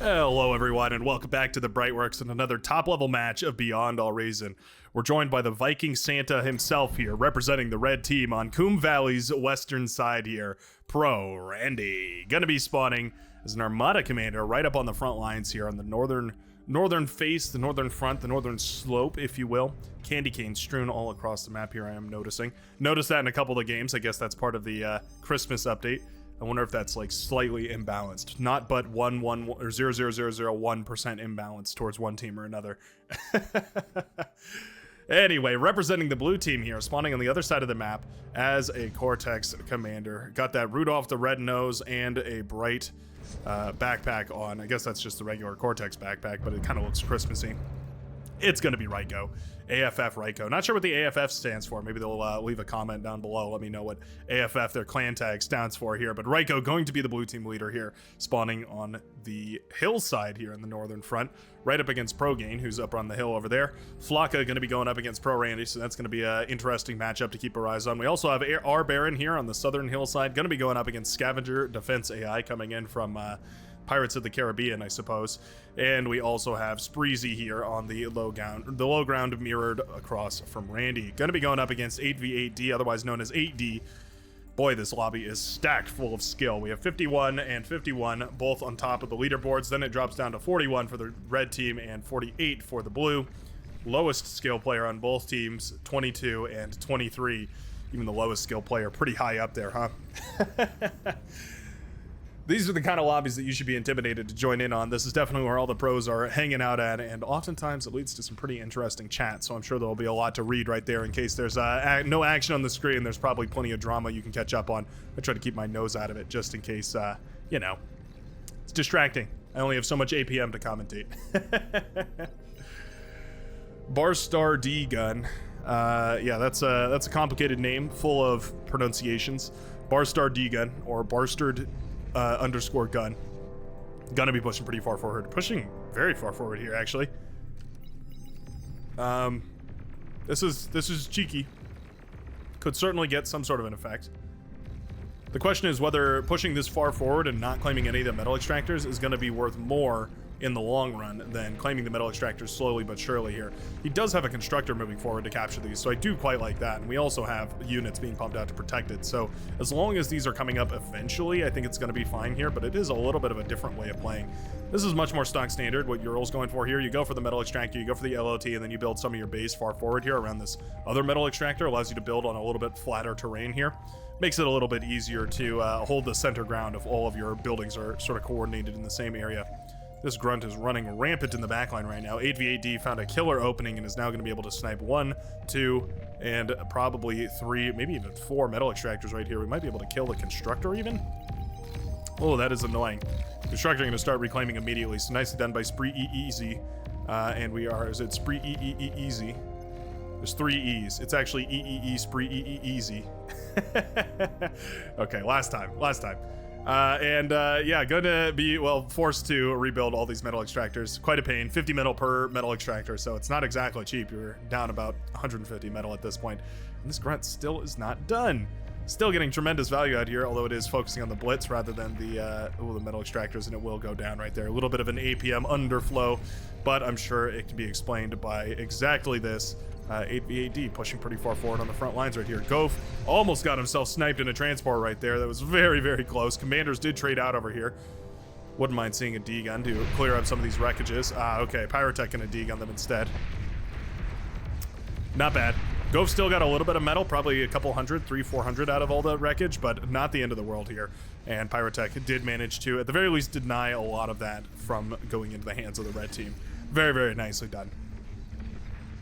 Hello everyone and welcome back to the Brightworks and another top level match of Beyond All Reason. We're joined by the Viking Santa himself here, representing the red team on Coombe Valley's western side here, Pro Randy. Gonna be spawning as an Armada commander right up on the front lines here on the northern face, the northern front, the northern slope, if you will. Candy cane strewn all across the map here, I am noticing. Noticed that in a couple of games. I guess that's part of the Christmas update. I wonder if that's like slightly imbalanced, not but 1 or 0.0001% imbalanced towards one team or another. Anyway, representing the blue team here, spawning on the other side of the map as a Cortex commander. Got that Rudolph the Red Nose and a bright backpack on. I guess that's just the regular Cortex backpack, but it kind of looks Christmassy. It's going to be Ryko. AFF Ryko. Not sure what the AFF stands for. Maybe they'll leave a comment down below. Let me know what AFF, their clan tag, stands for here. But Ryko going to be the blue team leader here, spawning on the hillside here in the northern front, right up against Pro Gain, who's up on the hill over there. Flocka going to be going up against Pro Randy, so that's going to be an interesting matchup to keep our eyes on. We also have R Baron here on the southern hillside, going to be going up against Scavenger Defense AI coming in from Pirates of the Caribbean, I suppose. And we also have Spreezy here on the low ground mirrored across from Randy. Going to be going up against 8v8D, otherwise known as 8D. Boy, this lobby is stacked full of skill. We have 51 and 51, both on top of the leaderboards. Then it drops down to 41 for the red team and 48 for the blue. Lowest skill player on both teams, 22 and 23. Even the lowest skill player pretty high up there, huh? These are the kind of lobbies that you should be intimidated to join in on. This is definitely where all the pros are hanging out at, and oftentimes it leads to some pretty interesting chat, so I'm sure there'll be a lot to read right there in case there's no action on the screen. There's probably plenty of drama you can catch up on. I try to keep my nose out of it just in case, you know, it's distracting. I only have so much APM to commentate. Barstar D Gun. Yeah, that's a complicated name full of pronunciations. Barstar D Gun, or Barstard underscore gun. Gonna be pushing pretty far forward. Pushing very far forward here, actually. This is cheeky. Could certainly get some sort of an effect. The question is whether pushing this far forward and not claiming any of the metal extractors is gonna be worth more in the long run than claiming the metal extractors slowly but surely here. He does have a constructor moving forward to capture these, so I do quite like that, and we also have units being pumped out to protect it, so as long as these are coming up eventually, I think it's going to be fine here, but it is a little bit of a different way of playing. This is much more stock standard, what Ural's going for here. You go for the metal extractor, you go for the LOT, and then you build some of your base far forward here around this other metal extractor. Allows you to build on a little bit flatter terrain here. Makes it a little bit easier to hold the center ground if all of your buildings are sort of coordinated in the same area. This grunt is running rampant in the backline right now. 8v8D found a killer opening and is now going to be able to snipe 1, 2, and probably 3, maybe even 4 metal extractors right here. We might be able to kill the constructor even. Oh, that is annoying. Constructor going to start reclaiming immediately, so nicely done by Spree Easy. And we are, is it Spree Easy? There's 3 E's. It's actually Spree Easy. Okay, last time. Yeah, gonna be, well, forced to rebuild all these metal extractors. Quite a pain. 50 metal per metal extractor, so it's not exactly cheap. You're down about 150 metal at this point. And this grunt still is not done. Still getting tremendous value out here, although it is focusing on the blitz rather than the metal extractors, and it will go down right there. A little bit of an APM underflow, but I'm sure it can be explained by exactly this. 8v8D pushing pretty far forward on the front lines right here. Gof almost got himself sniped in a transport right there. That was very, very close. Commanders did trade out over here. Wouldn't mind seeing a D-gun to clear up some of these wreckages. Okay, Pyrotech and a D-gun them instead. Not bad. Gof still got a little bit of metal, probably a couple hundred, 300-400 out of all the wreckage, but not the end of the world here. And Pyrotech did manage to, at the very least, deny a lot of that from going into the hands of the red team. Very, very nicely done.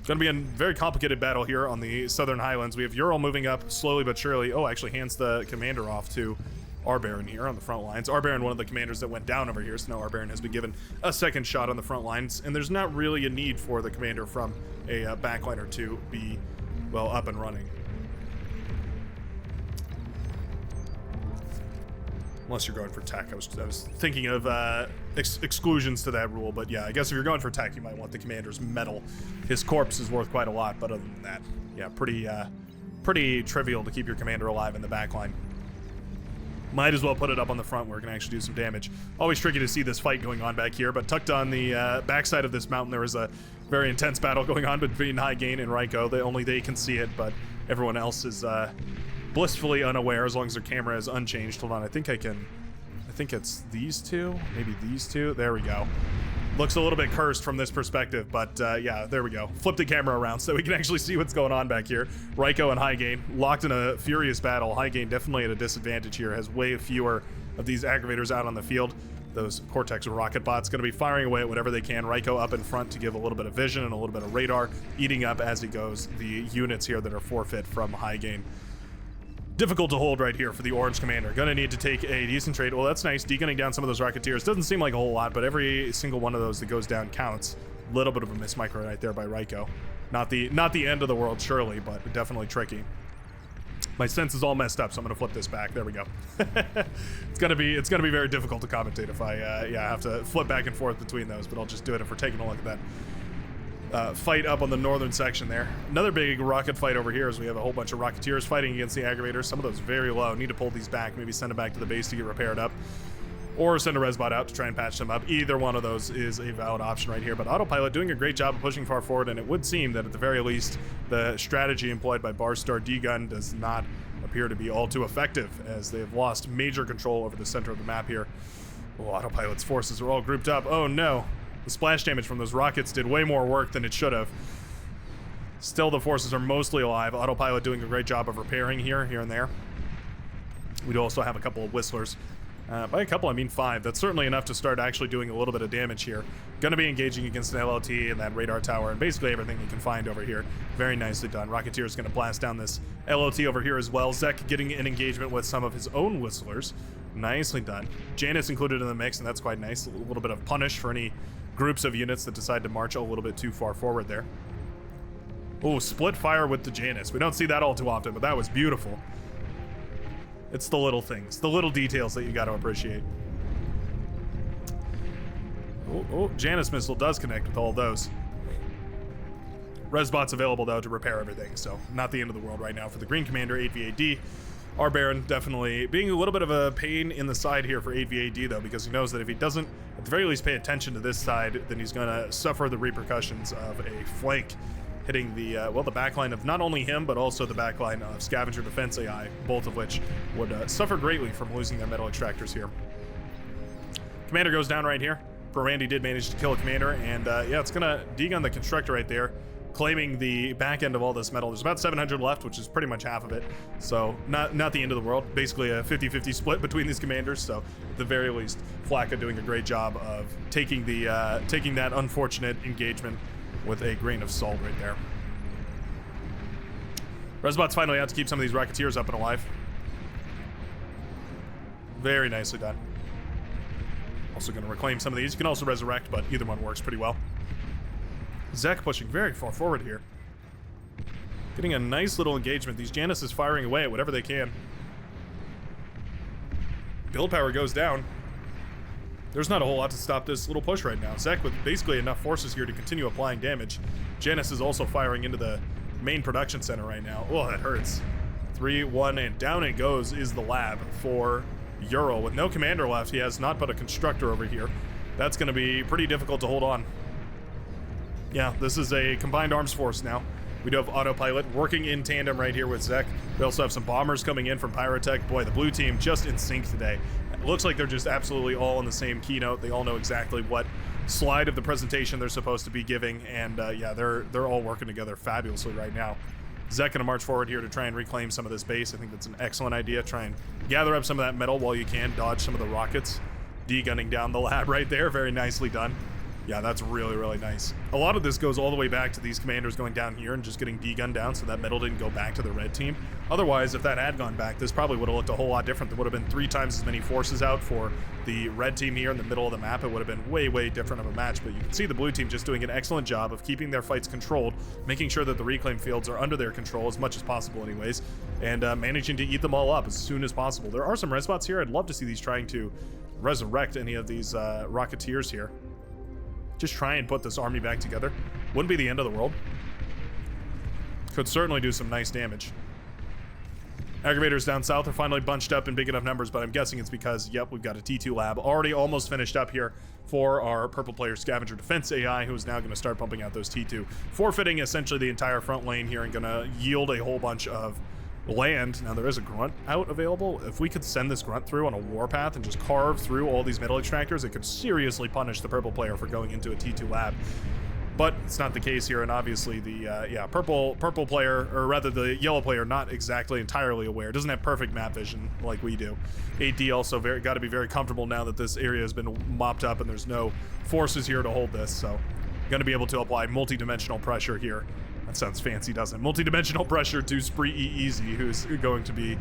Going to be a very complicated battle here on the Southern Highlands. We have Ural moving up slowly but surely. Oh, actually hands the commander off to R Baron here on the front lines. R Baron, one of the commanders that went down over here, so now R Baron has been given a second shot on the front lines, and there's not really a need for the commander from a backliner to be, well, up and running. Unless you're going for tech. I was thinking of exclusions to that rule, but yeah, I guess if you're going for tech, you might want the commander's metal. His corpse is worth quite a lot, but other than that, yeah, pretty trivial to keep your commander alive in the backline. Might as well put it up on the front where it can actually do some damage. Always tricky to see this fight going on back here, but tucked on the backside of this mountain, there is a very intense battle going on between High Gain and Ryko. Only they can see it, but everyone else is blissfully unaware as long as their camera is unchanged. Hold on, I think it's these two, maybe these two. There we go. Looks a little bit cursed from this perspective, but yeah, there we go. Flip the camera around so we can actually see what's going on back here. Ryko and High Gain locked in a furious battle. High Gain definitely at a disadvantage here, has way fewer of these aggravators out on the field. Those Cortex rocket bots going to be firing away at whatever they can. Ryko up in front to give a little bit of vision and a little bit of radar, eating up as he goes the units here that are forfeit from High Gain. Difficult to hold right here for the orange commander. Gonna need to take a decent trade. Well, that's nice. Degunning down some of those Rocketeers. Doesn't seem like a whole lot, but every single one of those that goes down counts. A little bit of a miss micro right there by Ryko. Not the end of the world, surely, but definitely tricky. My sense is all messed up, so I'm gonna flip this back. There we go. It's gonna be very difficult to commentate if I have to flip back and forth between those, but I'll just do it if we're taking a look at that. Fight up on the northern section there. Another big rocket fight over here as we have a whole bunch of Rocketeers fighting against the aggravators. Some of those very low. Need to pull these back, maybe send them back to the base to get repaired up, or send a resbot out to try and patch them up. Either one of those is a valid option right here, but Autopilot doing a great job of pushing far forward, and it would seem that at the very least the strategy employed by Barstar D-Gun does not appear to be all too effective, as they have lost major control over the center of the map here. Oh, Autopilot's forces are all grouped up. Oh no. The splash damage from those rockets did way more work than it should have. Still, the forces are mostly alive. Autopilot doing a great job of repairing here and there. We do also have a couple of Whistlers. By a couple, I mean 5. That's certainly enough to start actually doing a little bit of damage here. Gonna be engaging against an LLT and that radar tower and basically everything we can find over here. Very nicely done. Rocketeer is gonna blast down this LLT over here as well. Zek getting an engagement with some of his own Whistlers. Nicely done. Janus included in the mix, and that's quite nice. A little bit of punish for any groups of units that decide to march a little bit too far forward there. Oh, split fire with the Janus. We don't see that all too often, but that was beautiful. It's the little things, the little details that you got to appreciate. Oh, Janus missile does connect with all of those. Resbots available, though, to repair everything, so not the end of the world right now for the Green Commander, 8v8D. Our Baron definitely being a little bit of a pain in the side here for 8v8D, though, because he knows that if he doesn't, at the very least, pay attention to this side, then he's going to suffer the repercussions of a flank hitting the, the backline of not only him, but also the backline of Scavenger Defense AI, both of which would suffer greatly from losing their metal extractors here. Commander goes down right here. Randy did manage to kill a commander, and yeah, it's going to degun the constructor right there, claiming the back end of all this metal. There's about 700 left, which is pretty much half of it. So not the end of the world. Basically a 50-50 split between these commanders. So at the very least, Flacca doing a great job of taking that unfortunate engagement with a grain of salt right there. Resbot's finally out to keep some of these Rocketeers up and alive. Very nicely done. Also going to reclaim some of these. You can also resurrect, but either one works pretty well. Zek pushing very far forward here. Getting a nice little engagement. These Janus is firing away at whatever they can. Build power goes down. There's not a whole lot to stop this little push right now. Zek with basically enough forces here to continue applying damage. Janus is also firing into the main production center right now. Oh, that hurts. 3-1, and down it goes is the lab for Ural. With no commander left, he has not but a constructor over here. That's going to be pretty difficult to hold on. Yeah, this is a combined arms force now. We do have Autopilot working in tandem right here with Zek. We also have some bombers coming in from Pyrotech. Boy, the blue team just in sync today. It looks like they're just absolutely all in the same keynote. They all know exactly what slide of the presentation they're supposed to be giving, and yeah, they're all working together fabulously right now. Zek gonna march forward here to try and reclaim some of this base. I think that's an excellent idea. Try and gather up some of that metal while you can, dodge some of the rockets. D-gunning down the lab right there, very nicely done. Yeah, that's really, really nice. A lot of this goes all the way back to these commanders going down here and just getting D-gunned down so that metal didn't go back to the red team. Otherwise, if that had gone back, this probably would have looked a whole lot different. There would have been 3 times as many forces out for the red team here in the middle of the map. It would have been way, way different of a match, but you can see the blue team just doing an excellent job of keeping their fights controlled, making sure that the reclaim fields are under their control as much as possible anyways, and managing to eat them all up as soon as possible. There are some red spots here. I'd love to see these trying to resurrect any of these Rocketeers here. Just try and put this army back together. Wouldn't be the end of the world. Could certainly do some nice damage. Aggravators down south are finally bunched up in big enough numbers, but I'm guessing it's because, yep, we've got a T2 lab already almost finished up here for our purple player Scavenger Defense AI, who is now going to start pumping out those T2, forfeiting essentially the entire front lane here and going to yield a whole bunch of land. Now, there is a grunt out available. If we could send this grunt through on a warpath and just carve through all these metal extractors, it could seriously punish the purple player for going into a T2 lab. But it's not the case here, and obviously the purple player, or rather the yellow player, not exactly entirely aware. Doesn't have perfect map vision like we do. AD also got to be very comfortable now that this area has been mopped up and there's no forces here to hold this. So going to be able to apply multi-dimensional pressure here. That sounds fancy, doesn't it? Multi-dimensional pressure to Spree Easy, who's going to be,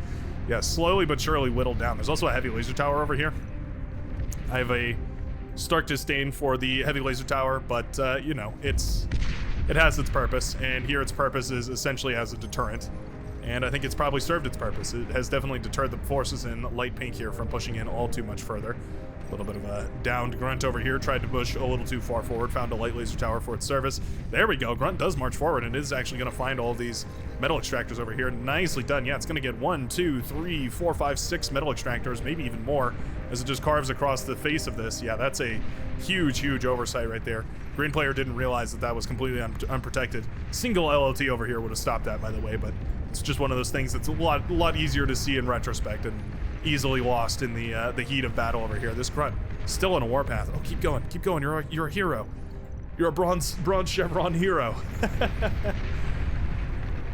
slowly but surely whittled down. There's also a heavy laser tower over here. I have a stark disdain for the heavy laser tower, but you know, it has its purpose, and here its purpose is essentially as a deterrent, and I think it's probably served its purpose. It has definitely deterred the forces in light pink here from pushing in all too much further. A little bit of a downed grunt over here, tried to push a little too far forward, found a light laser tower for its service. There we go. Grunt does march forward and is actually going to find all these metal extractors over here. Nicely done. Yeah, it's going to get 1, 2, 3, 4, 5, 6 metal extractors, maybe even more, as it just carves across the face of this. Yeah, that's a huge oversight right there. Green player didn't realize that was completely unprotected. Single LLT over here would have stopped that, by the way, but it's just one of those things that's a lot easier to see in retrospect and easily lost in the heat of battle over here. This grunt still on a warpath. Oh, keep going. You're a hero. You're a bronze chevron hero.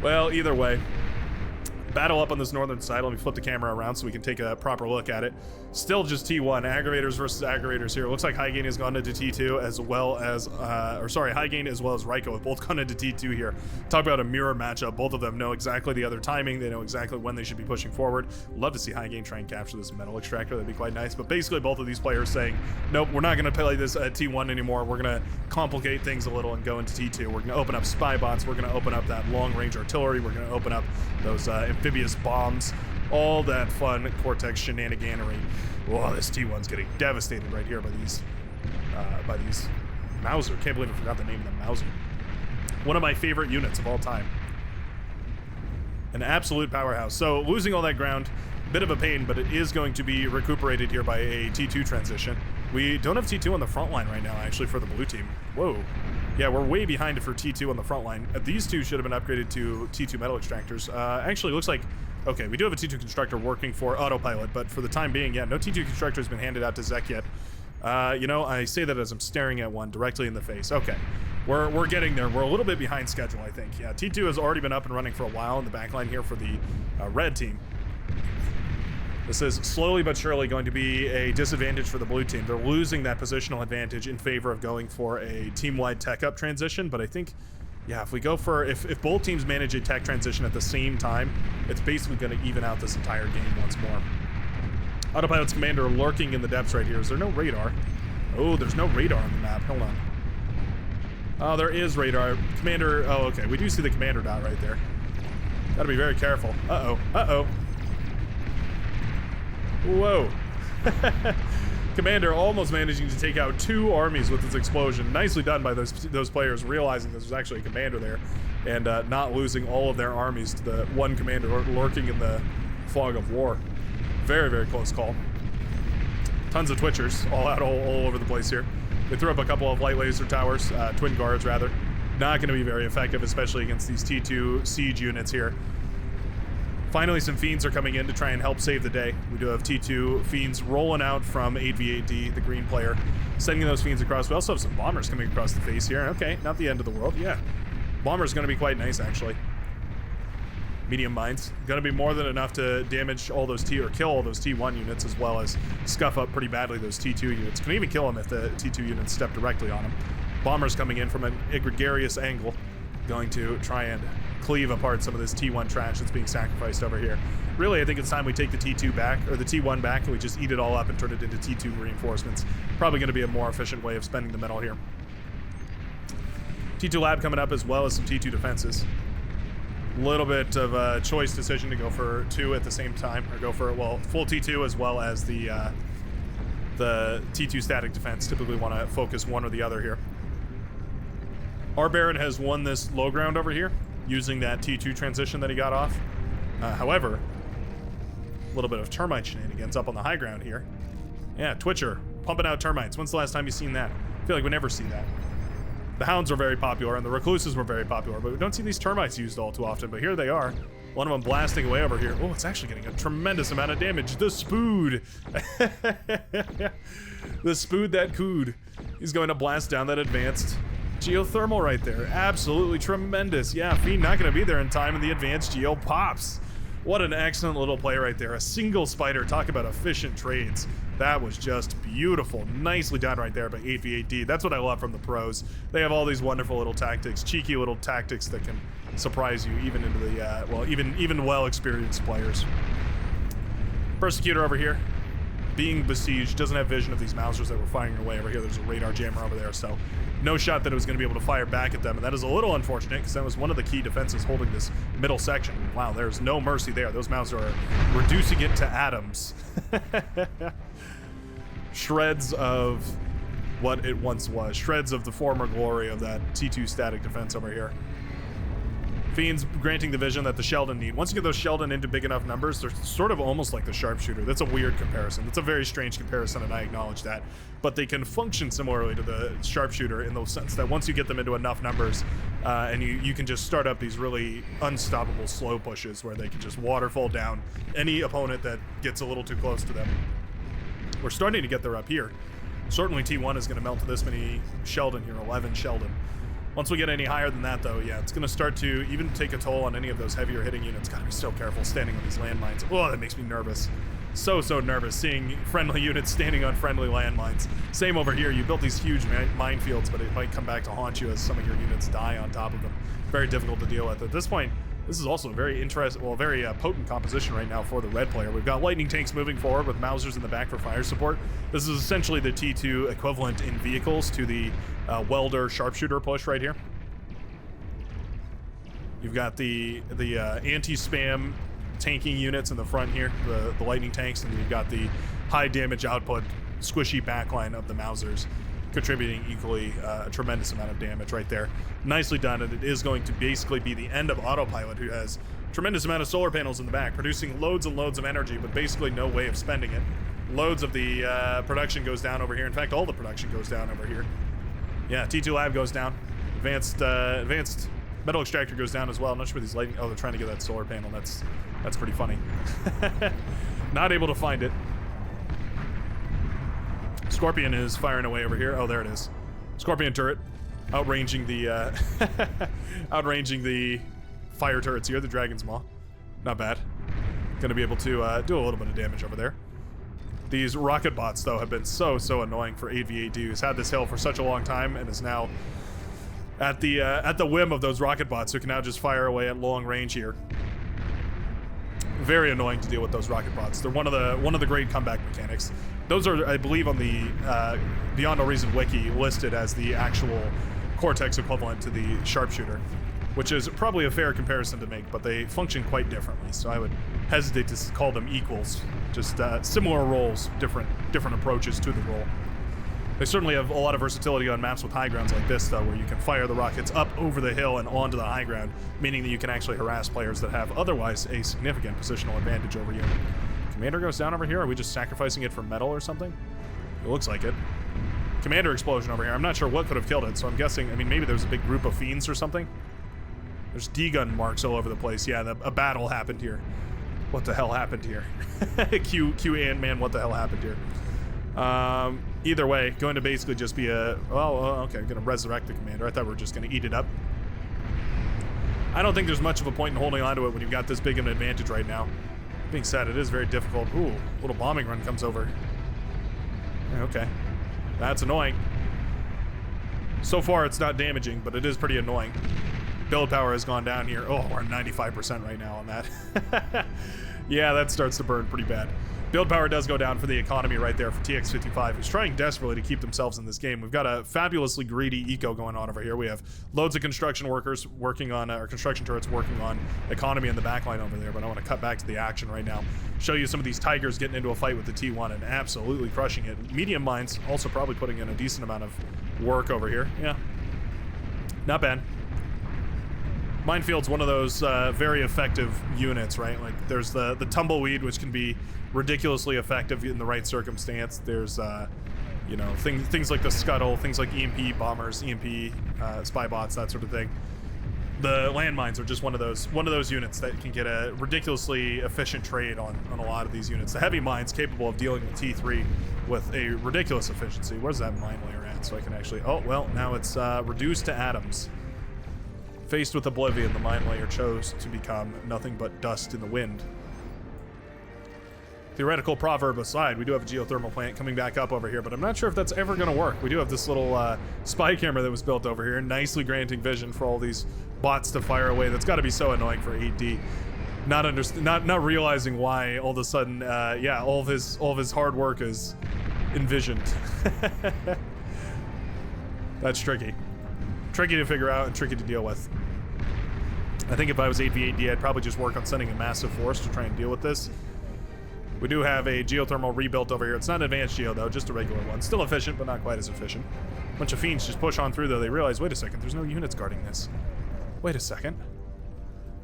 Well, either way, battle up on this northern side. Let me flip the camera around so we can take a proper look at it. Still just T1. Aggravators versus aggravators here. Looks like High Gain has gone into T2 as well as, High Gain as well as Ryko have both gone into T2 here. Talk about a mirror matchup. Both of them know exactly the other timing. They know exactly when they should be pushing forward. Love to see High Gain try and capture this metal extractor. That'd be quite nice. But basically both of these players saying, nope, we're not going to play this at T1 anymore. We're going to complicate things a little and go into T2. We're going to open up spy bots. We're going to open up that long-range artillery. We're going to open up those amphibious bombs. All that fun Cortex shenaniganery. Whoa, this T1's getting devastated right here by these Mauser. Can't believe I forgot the name of the Mauser. One of my favorite units of all time. An absolute powerhouse. So losing all that ground, bit of a pain, but it is going to be recuperated here by a T2 transition. We don't have T2 on the front line right now, actually, for the blue team. Whoa. Yeah, we're way behind for T2 on the front line. These two should have been upgraded to T2 metal extractors. Actually, looks like, okay, we do have a T2 constructor working for autopilot, but for the time being, yeah, no T2 constructor has been handed out to Zek yet. You know, I say that as I'm staring at one directly in the face. Okay, we're getting there. We're a little bit behind schedule, I think. Yeah, T2 has already been up and running for a while in the backline here for the red team. This is slowly but surely going to be a disadvantage for the blue team. They're losing that positional advantage in favor of going for a team-wide tech-up transition, but I think, yeah, if we go for, if both teams manage a tech transition at the same time, it's basically going to even out this entire game once more. Autopilot's commander lurking in the depths right here. Is there no radar? Oh, there's no radar on the map. Hold on. Oh, there is radar. Commander, oh, okay. We do see the commander dot right there. Gotta be very careful. Uh-oh. Uh-oh. Whoa. Commander almost managing to take out 2 armies with its explosion. Nicely done by those players, realizing this was actually a commander there and not losing all of their armies to the one commander lurking in the fog of war. Very close call. Tons of Twitchers all out all over the place here. They threw up a couple of light laser towers, twin guards rather. Not going to be very effective, especially against these T2 siege units here. Finally, some Fiends are coming in to try and help save the day. We do have T2 Fiends rolling out from 8v8D, the green player, sending those Fiends across. We also have some Bombers coming across the face here. Okay, not the end of the world. Yeah, Bomber's going to be quite nice, actually. Medium mines. Going to be more than enough to damage all those kill all those T1 units, as well as scuff up pretty badly those T2 units. Can even kill them if the T2 units step directly on them. Bombers coming in from an egregious angle, going to try and cleave apart some of this T1 trash that's being sacrificed over here. Really, I think it's time we take the T2 back, or the T1 back, and we just eat it all up and turn it into T2 reinforcements. Probably going to be a more efficient way of spending the metal here. T2 lab coming up, as well as some T2 defenses. Little bit of a choice decision to go for 2 at the same time, or go for, well, full T2 as well as the T2 static defense. Typically want to focus one or the other here. Our Baron has won this low ground over here, using that T2 transition that he got off. However, little bit of termite shenanigans up on the high ground here. Yeah, Twitcher, pumping out termites. When's the last time you've seen that? I feel like we never see that. The hounds are very popular, and the recluses were very popular, but we don't see these termites used all too often, but here they are. One of them blasting away over here. Oh, it's actually getting a tremendous amount of damage. The SPPOOD. The SPPOOD that cooed. He's going to blast down that advanced geothermal right there. Absolutely tremendous. Yeah, Fiend not going to be there in time, and the advanced geo pops. What an excellent little play right there. A single spider. Talk about efficient trades. That was just beautiful. Nicely done right there by 8v8D. That's what I love from the pros. They have all these wonderful little tactics, cheeky little tactics that can surprise you even into the, well, even well-experienced players. Persecutor over here, being besieged, doesn't have vision of these Mausers that were firing away over here. There's a radar jammer over there, so no shot that it was going to be able to fire back at them, and that is a little unfortunate because that was one of the key defenses holding this middle section. Wow, there's no mercy there. Those Mauser are reducing it to atoms. Shreds of what it once was. Shreds of the former glory of that T2 static defense over here. Fiends granting the vision that the Sheldon need. Once you get those Sheldon into big enough numbers, they're sort of almost like the sharpshooter. That's a weird comparison. That's a very strange comparison, and I acknowledge that. But they can function similarly to the sharpshooter in the sense that once you get them into enough numbers, and you can just start up these really unstoppable slow pushes where they can just waterfall down any opponent that gets a little too close to them. We're starting to get there up here. Certainly T1 is going to melt to this many Sheldon here, 11 Sheldon. Once we get any higher than that, though, yeah, it's going to start to even take a toll on any of those heavier hitting units. Gotta be so careful standing on these landmines. Oh, that makes me nervous. So nervous seeing friendly units standing on friendly landmines. Same over here. You built these huge minefields, but it might come back to haunt you as some of your units die on top of them. Very difficult to deal with. At this point, this is also a very interesting, well, very potent composition right now for the red player. We've got lightning tanks moving forward with Mausers in the back for fire support. This is essentially the T2 equivalent in vehicles to the welder sharpshooter push right here. You've got the anti-spam tanking units in the front here, the lightning tanks, and you've got the high damage output squishy backline of the Mausers, contributing equally a tremendous amount of damage right there. Nicely done, and it is going to basically be the end of Autopilot, who has a tremendous amount of solar panels in the back, producing loads and loads of energy, but basically no way of spending it. Loads of the production goes down over here. In fact, all the production goes down over here. Yeah, T2 Lab goes down. Advanced metal extractor goes down as well. I'm not sure where these lightning... Oh, they're trying to get that solar panel. That's pretty funny. Not able to find it. Scorpion is firing away over here. Oh, there it is. Scorpion turret, outranging the outranging the fire turrets here. The Dragon's Maw, not bad. Going to be able to do a little bit of damage over there. These rocket bots, though, have been so annoying for 8v8D, who's had this hill for such a long time and is now at the whim of those rocket bots, who can now just fire away at long range here. Very annoying to deal with those rocket bots. They're one of the great comeback mechanics. Those are, I believe, on the Beyond No Reason wiki listed as the actual Cortex equivalent to the sharpshooter, which is probably a fair comparison to make, but they function quite differently. So I would hesitate to call them equals. Just similar roles, different approaches to the role. They certainly have a lot of versatility on maps with high grounds like this, though, where you can fire the rockets up over the hill and onto the high ground, meaning that you can actually harass players that have otherwise a significant positional advantage over you. Commander goes down over here. Are we just sacrificing it for metal or something? It looks like it. Commander explosion over here. I'm not sure what could have killed it, so I'm guessing, I mean, maybe there's a big group of fiends or something. There's D-gun marks all over the place. Yeah, a battle happened here. What the hell happened here? Q Ant-Man, what the hell happened here? Either way, going to basically just be a... okay, going to resurrect the commander. I thought we were just going to eat it up. I don't think there's much of a point in holding on to it when you've got this big of an advantage right now. Being said, it is very difficult. Ooh, a little bombing run comes over. Okay. That's annoying. So far, it's not damaging, but it is pretty annoying. Build power has gone down here. Oh, we're at 95% right now on that. Yeah, that starts to burn pretty bad. Build power does go down for the economy right there for TX55, who's trying desperately to keep themselves in this game. We've got a fabulously greedy eco going on over here. We have loads of construction workers working on, or construction turrets working on economy in the backline over there, but I want to cut back to the action right now. Show you some of these tigers getting into a fight with the T1 and absolutely crushing it. Medium mines also probably putting in a decent amount of work over here. Yeah, not bad. Minefield's one of those very effective units, right? Like there's the tumbleweed, which can be ridiculously effective in the right circumstance. There's you know, things like the scuttle, things like EMP bombers, EMP spy bots, that sort of thing. The landmines are just one of those units that can get a ridiculously efficient trade on a lot of these units. The heavy mines capable of dealing with T3 with a ridiculous efficiency. Where's that mine layer at? So I can actually, oh well, now it's reduced to atoms. Faced with oblivion, the mine layer chose to become nothing but dust in the wind. Theoretical proverb aside, we do have a geothermal plant coming back up over here, but I'm not sure if that's ever going to work. We do have this little spy camera that was built over here, nicely granting vision for all these bots to fire away. That's got to be so annoying for AD. Not realizing why all of a sudden, yeah, all of his hard work is envisioned. That's tricky. Tricky to figure out and tricky to deal with. I think if I was 8v8D, I'd probably just work on sending a massive force to try and deal with this. We do have a geothermal rebuilt over here. It's not an advanced geo, though, just a regular one. Still efficient, but not quite as efficient. A bunch of fiends just push on through, though. They realize, wait a second, there's no units guarding this. Wait a second.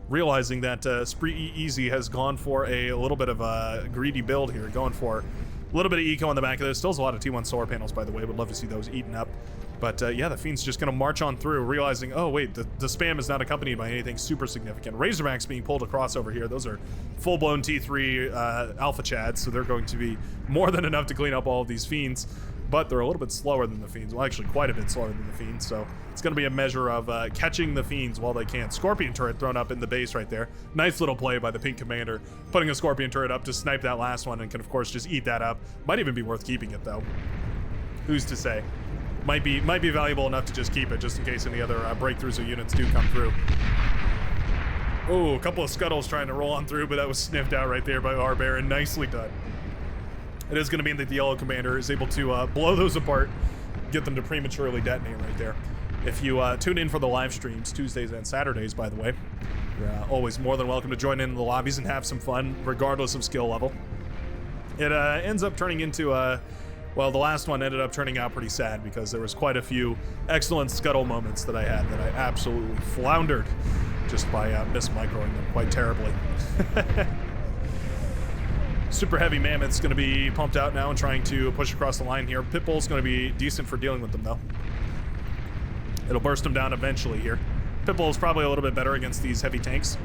Realizing that Spree Easy has gone for a little bit of a greedy build here, going for a little bit of eco on the back of this. Still a lot of T1 solar panels, by the way. Would love to see those eaten up. But yeah, the Fiend's just going to march on through, realizing, oh, wait, the spam is not accompanied by anything super significant. Razorbacks being pulled across over here. Those are full-blown T3 Alpha Chads, so they're going to be more than enough to clean up all of these Fiends. But they're a little bit slower than the Fiends. Well, actually, quite a bit slower than the Fiends, so it's going to be a measure of catching the Fiends while they can. Scorpion turret thrown up in the base right there. Nice little play by the Pink Commander, putting a Scorpion turret up to snipe that last one and can, of course, just eat that up. Might even be worth keeping it, though. Who's to say? Might be valuable enough to just keep it, just in case any other breakthroughs or units do come through. Oh, a couple of scuttles trying to roll on through, but that was sniffed out right there by our Baron. Nicely done. It is going to mean that the yellow commander is able to blow those apart, get them to prematurely detonate right there. If you tune in for the live streams, Tuesdays and Saturdays, by the way, you're always more than welcome to join in the lobbies and have some fun, regardless of skill level. It ends up turning into well, the last one ended up turning out pretty sad because there was quite a few excellent scuttle moments that I had that I absolutely floundered just by mismicroing them quite terribly. Super Heavy Mammoth's going to be pumped out now and trying to push across the line here. Pitbull's going to be decent for dealing with them, though. It'll burst them down eventually here. Pitbull's probably a little bit better against these heavy tanks.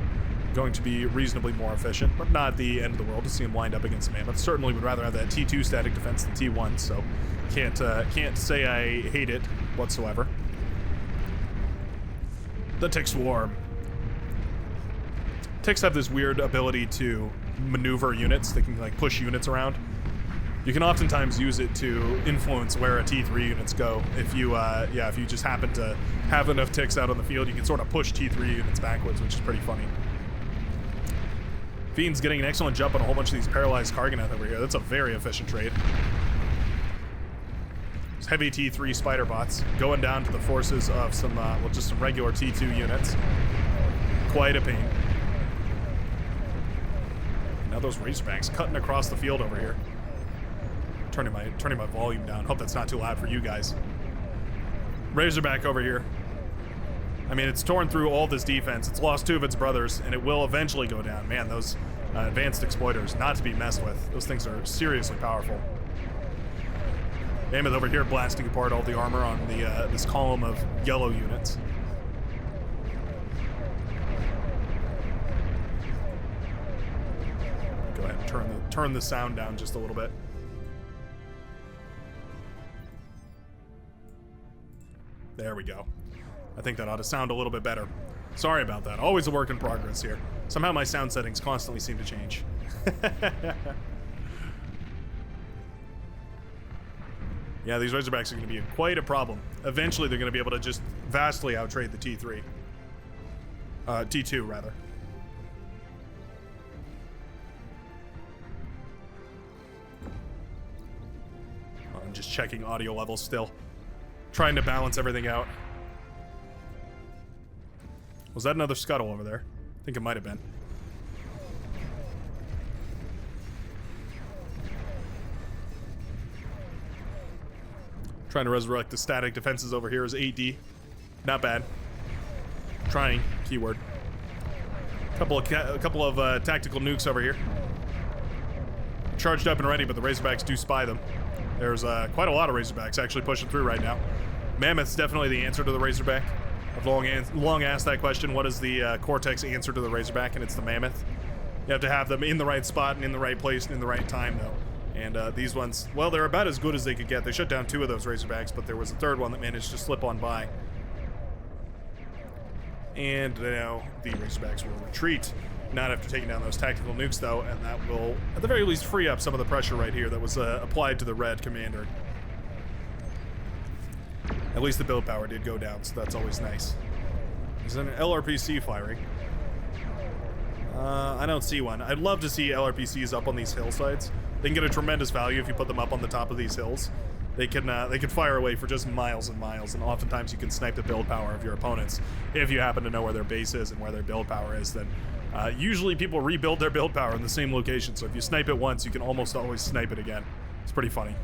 Going to be reasonably more efficient, but not the end of the world to see him lined up against Mammoth. Certainly would rather have that T2 static defense than T1, so can't say I hate it whatsoever. The Tick Swarm. Ticks have this weird ability to maneuver units. They can like push units around. You can oftentimes use it to influence where a T3 units go. If you if you just happen to have enough ticks out on the field, you can sort of push T3 units backwards, which is pretty funny. Fiend's getting an excellent jump on a whole bunch of these paralyzed Karganath over here. That's a very efficient trade. These heavy T3 spider bots going down to the forces of some, well, just some regular T2 units. Quite a pain. Now those Razorbacks cutting across the field over here. Turning my volume down. Hope that's not too loud for you guys. Razorback over here. I mean, it's torn through all this defense. It's lost two of its brothers, and it will eventually go down. Man, those advanced exploiters, not to be messed with. Those things are seriously powerful. Mammoth over here blasting apart all the armor on the this column of yellow units. Go ahead and turn the sound down just a little bit. There we go. I think that ought to sound a little bit better. Sorry about that. Always a work in progress here. Somehow my sound settings constantly seem to change. Yeah, these Razorbacks are going to be quite a problem. Eventually, they're going to be able to just vastly outtrade the T3. T2, rather. I'm just checking audio levels still. Trying to balance everything out. Was that another scuttle over there? I think it might have been. Trying to resurrect the static defenses over here is AD. Not bad. Trying, keyword. A couple of tactical nukes over here. Charged up and ready, but the Razorbacks do spy them. There's quite a lot of Razorbacks actually pushing through right now. Mammoth's definitely the answer to the Razorback. I've long asked that question, what is the Cortex answer to the Razorback, and it's the Mammoth. You have to have them in the right spot and in the right place and in the right time, though. And these ones, well, they're about as good as they could get. They shut down 2 of those Razorbacks, but there was a third one that managed to slip on by. And now the Razorbacks will retreat. Not after taking down those tactical nukes, though, and that will, at the very least, free up some of the pressure right here that was applied to the red commander. At least the build power did go down, so that's always nice. Is there an LRPC firing? I don't see one. I'd love to see LRPCs up on these hillsides. They can get a tremendous value if you put them up on the top of these hills. They can fire away for just miles and miles, and oftentimes you can snipe the build power of your opponents if you happen to know where their base is and where their build power is. Then usually people rebuild their build power in the same location, so if you snipe it once, you can almost always snipe it again. It's pretty funny.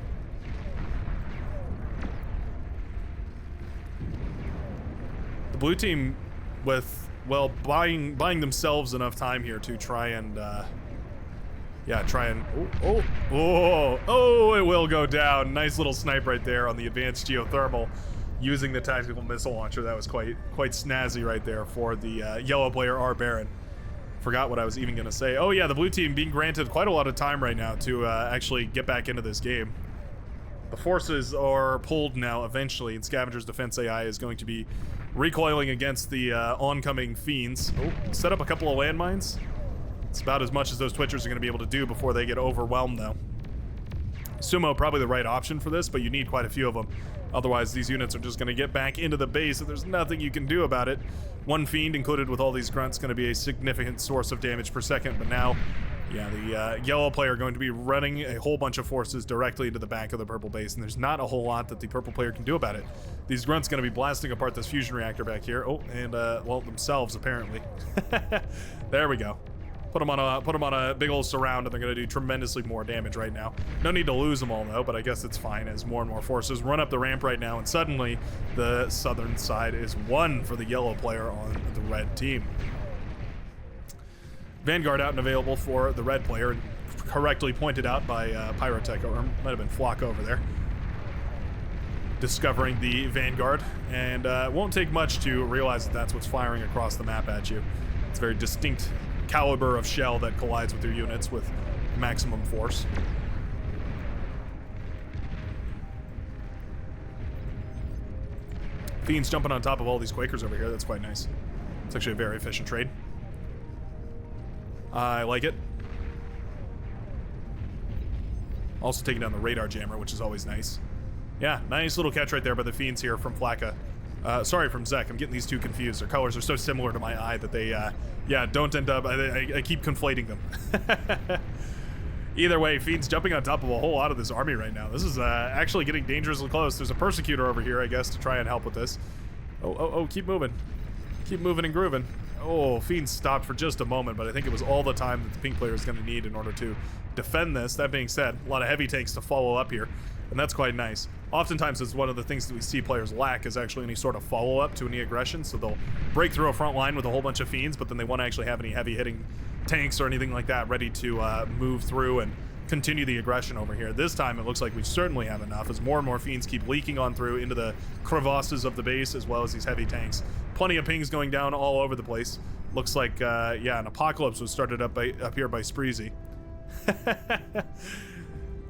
The blue team with, well, buying themselves enough time here to try and oh, it will go down. Nice little snipe right there on the advanced geothermal using the tactical missile launcher. That was quite snazzy right there for the yellow player R Baron. Forgot what I was even gonna say. Oh yeah, the blue team being granted quite a lot of time right now to actually get back into this game. The forces are pulled now eventually, and Scavenger's defense AI is going to be recoiling against the oncoming fiends. Oh, set up a couple of landmines. It's about as much as those Twitchers are going to be able to do before they get overwhelmed, though. Sumo probably the right option for this, but you need quite a few of them. Otherwise, these units are just going to get back into the base, and there's nothing you can do about it. One fiend included with all these grunts going to be a significant source of damage per second, but now, yeah, the yellow player going to be running a whole bunch of forces directly into the back of the purple base, and there's not a whole lot that the purple player can do about it. These grunts going to be blasting apart this fusion reactor back here. Oh, and, well, themselves, apparently. There we go. Put them on a big old surround, and they're going to do tremendously more damage right now. No need to lose them all, though, but I guess it's fine as more and more forces run up the ramp right now, and suddenly the southern side is won for the yellow player on the red team. Vanguard out and available for the red player, correctly pointed out by Pyrotech, or might have been Flock over there. Discovering the Vanguard, and it won't take much to realize that that's what's firing across the map at you. It's a very distinct caliber of shell that collides with your units with maximum force. Fiends jumping on top of all these Quakers over here. That's quite nice. It's actually a very efficient trade. I like it. Also taking down the radar jammer, which is always nice. Yeah, nice little catch right there by the Fiends here from Flakka. Sorry, from Zek. I'm getting these two confused. Their colors are so similar to my eye that they, yeah, don't end up... I keep conflating them. Either way, Fiends jumping on top of a whole lot of this army right now. This is actually getting dangerously close. There's a Persecutor over here, I guess, to try and help with this. Oh, keep moving. Keep moving and grooving. Oh, Fiends stopped for just a moment, but I think it was all the time that the pink player is going to need in order to defend this. That being said, a lot of heavy tanks to follow up here, and that's quite nice. Oftentimes, it's one of the things that we see players lack is actually any sort of follow-up to any aggression, so they'll break through a front line with a whole bunch of Fiends, but then they won't actually have any heavy-hitting tanks or anything like that ready to move through and continue the aggression over here. This time, it looks like we certainly have enough, as more and more Fiends keep leaking on through into the crevasses of the base, as well as these heavy tanks. Plenty of pings going down all over the place. Looks like, yeah, an apocalypse was started up here by Spreezy.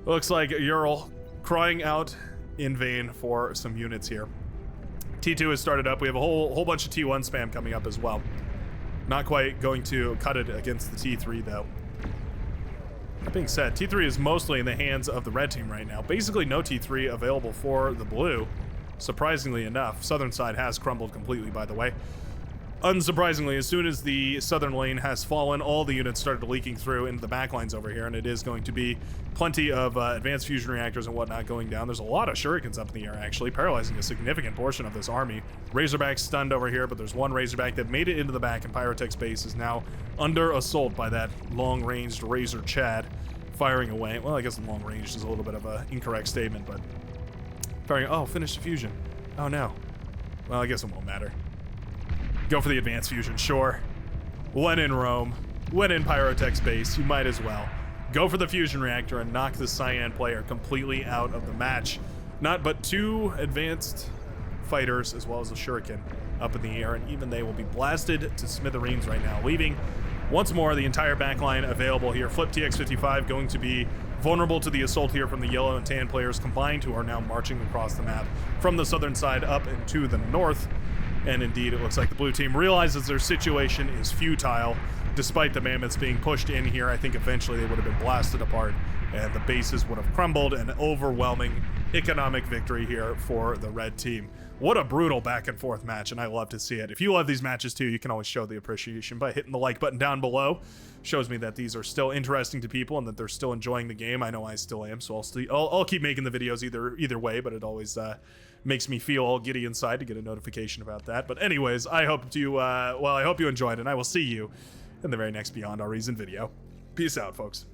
Looks like Ural crying out in vain for some units here. T2 has started up. We have a whole bunch of T1 spam coming up as well. Not quite going to cut it against the T3, though. That being said, T3 is mostly in the hands of the red team right now. Basically no T3 available for the blue, surprisingly enough. Southern side has crumbled completely, by the way. Unsurprisingly, as soon as the southern lane has fallen, all the units started leaking through into the backlines over here, and it is going to be plenty of advanced fusion reactors and whatnot going down. There's a lot of shurikens up in the air, actually, paralyzing a significant portion of this army. Razorback stunned over here, but there's one Razorback that made it into the back, and Pyrotech's base is now under assault by that long-ranged Razor Chad firing away. Well, I guess long-ranged is a little bit of an incorrect statement, but firing. Oh, finished the fusion. Oh, no. Well, I guess it won't matter. Go for the advanced fusion, sure. When in Rome, when in Pyrotech's base, you might as well. Go for the fusion reactor and knock the Cyan player completely out of the match. Not but 2 advanced fighters as well as a shuriken up in the air, and even they will be blasted to smithereens right now, leaving once more the entire backline available here. Flip TX55 going to be vulnerable to the assault here from the yellow and tan players combined, who are now marching across the map from the southern side up and to the north. And indeed, it looks like the blue team realizes their situation is futile. Despite the mammoths being pushed in here, I think eventually they would have been blasted apart and the bases would have crumbled. An overwhelming economic victory here for the red team. What a brutal back and forth match, and I love to see it. If you love these matches too, you can always show the appreciation by hitting the like button down below. Shows me that these are still interesting to people and that they're still enjoying the game. I know I still am, so I'll keep making the videos either way, but it always makes me feel all giddy inside to get a notification about that. But anyways, I hope you I hope you enjoyed, and I will see you in the very next Beyond Our Reason video. Peace out, folks.